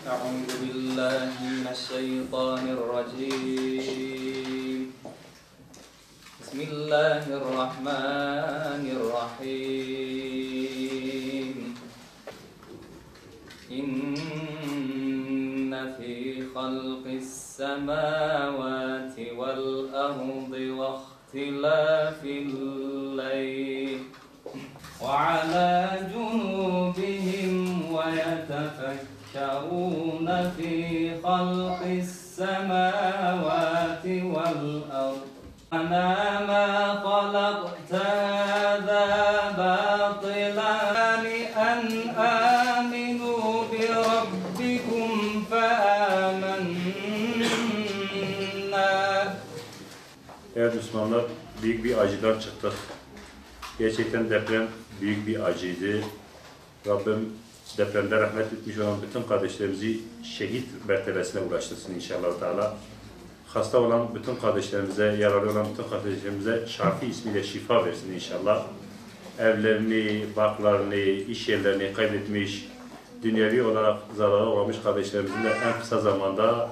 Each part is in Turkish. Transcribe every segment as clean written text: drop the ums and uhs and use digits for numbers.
أعوذ بالله من الشيطان الرجيم بسم الله الرحمن الرحيم إن في خلق السماوات والأرض واختلاف الليل وعلى جنوبهم ويتفكرون في خلق السماوات والأرض أنا ما خلقت هذا باطلا أن آمنوا بربكم فآمنا. Evet Müslümanlar, büyük bir acıdan çıktık. Gerçekten deprem büyük bir acıydı. Rabbim depremde rahmet etmiş olan bütün kardeşlerimizi şehit mertebesine ulaştırsın inşallah Teala. Hasta olan bütün kardeşlerimize, yaralı olan bütün kardeşlerimize Şafi ismiyle şifa versin inşallah. Evlerini, barklarını, iş yerlerini kaybetmiş, dünyevi olarak zarara uğramış kardeşlerimizin de en kısa zamanda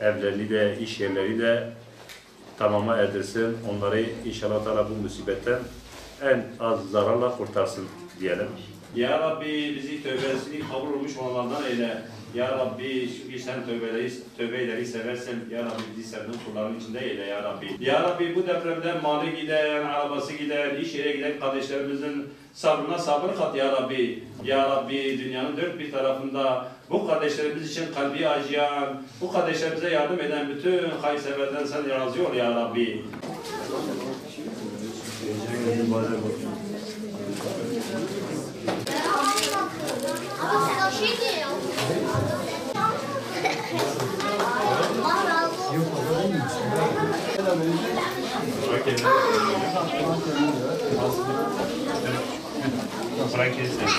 evlerini de, iş yerlerini de tamama erdirsin. Onları inşallah Teala bu musibetten en az zararla kurtarsın diyelim. Ya Rabbi bizi tövbesini kabul olmuş olanlardan eyle. Ya Rabbi çünkü sen tövbeleri seversen Ya Rabbi bizi sevdiğin kulların içinde eyle Ya Rabbi. Ya Rabbi bu depremden mali giden, arabası giden, iş yere giden kardeşlerimizin sabrına sabır kat Ya Rabbi. Ya Rabbi dünyanın dört bir tarafında bu kardeşlerimiz için kalbi acıyan, bu kardeşlerimize yardım eden bütün hayırseverden sen razı ol Ya Rabbi.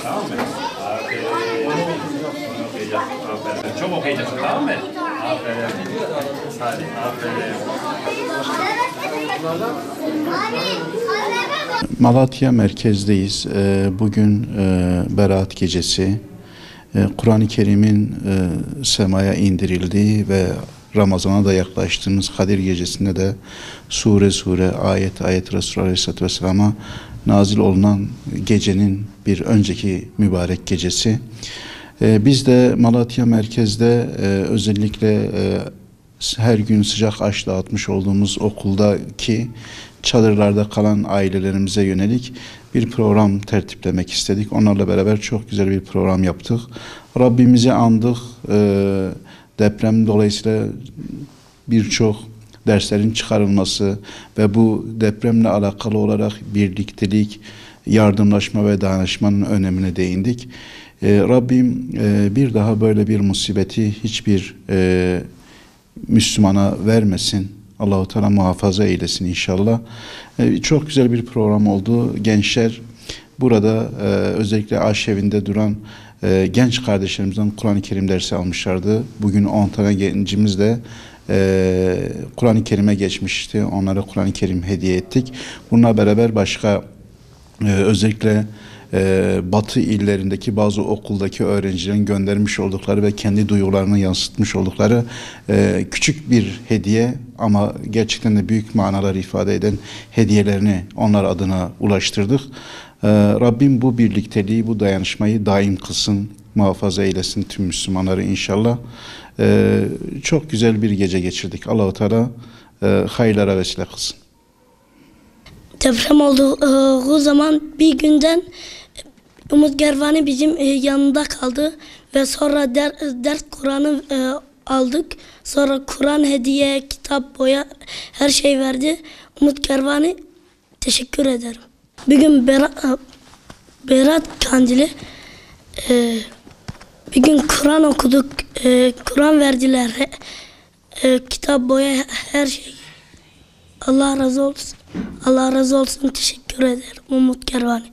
Tamam mı? Aferin. Çok okuyacaksın, tamam mı? Aferin. Hadi, aferin. Malatya merkezdeyiz. Bugün Berat Gecesi. Kur'an-ı Kerim'in semaya indirildiği ve Ramazan'a da yaklaştığımız Kadir Gecesi'nde de sure ayet Resulullah Aleyhisselatü Vesselam'a nazil olunan gecenin bir önceki mübarek gecesi. Biz de Malatya merkezde özellikle her gün sıcak aş dağıtmış olduğumuz okuldaki çadırlarda kalan ailelerimize yönelik bir program tertiplemek istedik. Onlarla beraber çok güzel bir program yaptık. Rabbimizi andık. Deprem dolayısıyla birçok derslerin çıkarılması ve bu depremle alakalı olarak birliktelik, yardımlaşma ve dayanışmanın önemine değindik. Rabbim bir daha böyle bir musibeti hiçbir Müslümana vermesin. Allah-u Teala muhafaza eylesin inşallah. Çok güzel bir program oldu. Gençler burada özellikle aşevinde duran genç kardeşlerimizden Kur'an-ı Kerim dersi almışlardı. Bugün 10 tane gencimiz de Kur'an-ı Kerim'e geçmişti. Onlara Kur'an-ı Kerim hediye ettik. Bununla beraber başka özellikle Batı illerindeki bazı okuldaki öğrencilerin göndermiş oldukları ve kendi duygularını yansıtmış oldukları küçük bir hediye ama gerçekten de büyük manalar ifade eden hediyelerini onlar adına ulaştırdık. Rabbim bu birlikteliği, bu dayanışmayı daim kılsın, muhafaza eylesin tüm Müslümanları inşallah. Çok güzel bir gece geçirdik. Allah-u Teala hayırlara vesile kılsın. Deprem olduğu zaman bir günden Umut Gervani bizim yanında kaldı ve sonra ders Kur'an'ı aldık. Sonra Kur'an hediye, kitap, boya her şey verdi. Umut Gervani teşekkür ederim. Bugün Berat Kandili. Bir gün Kur'an okuduk. Kur'an verdiler. Kitap, boya her şey. Allah razı olsun. Allah razı olsun. Teşekkür ederim Umut Kervani.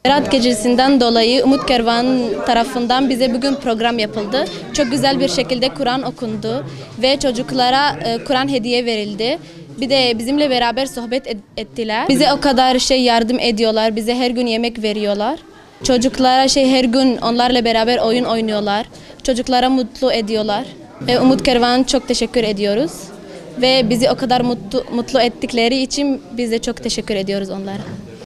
Berat Gecesi'nden dolayı Umut Kervan tarafından bize bugün program yapıldı. Çok güzel bir şekilde Kur'an okundu ve çocuklara Kur'an hediye verildi. Bir de bizimle beraber sohbet ettiler. Bize o kadar yardım ediyorlar. Bize her gün yemek veriyorlar. Çocuklara her gün onlarla beraber oyun oynuyorlar. Çocuklara mutlu ediyorlar. Ve Umut Kervan'a çok teşekkür ediyoruz. Ve bizi o kadar mutlu ettikleri için biz de çok teşekkür ediyoruz onlara.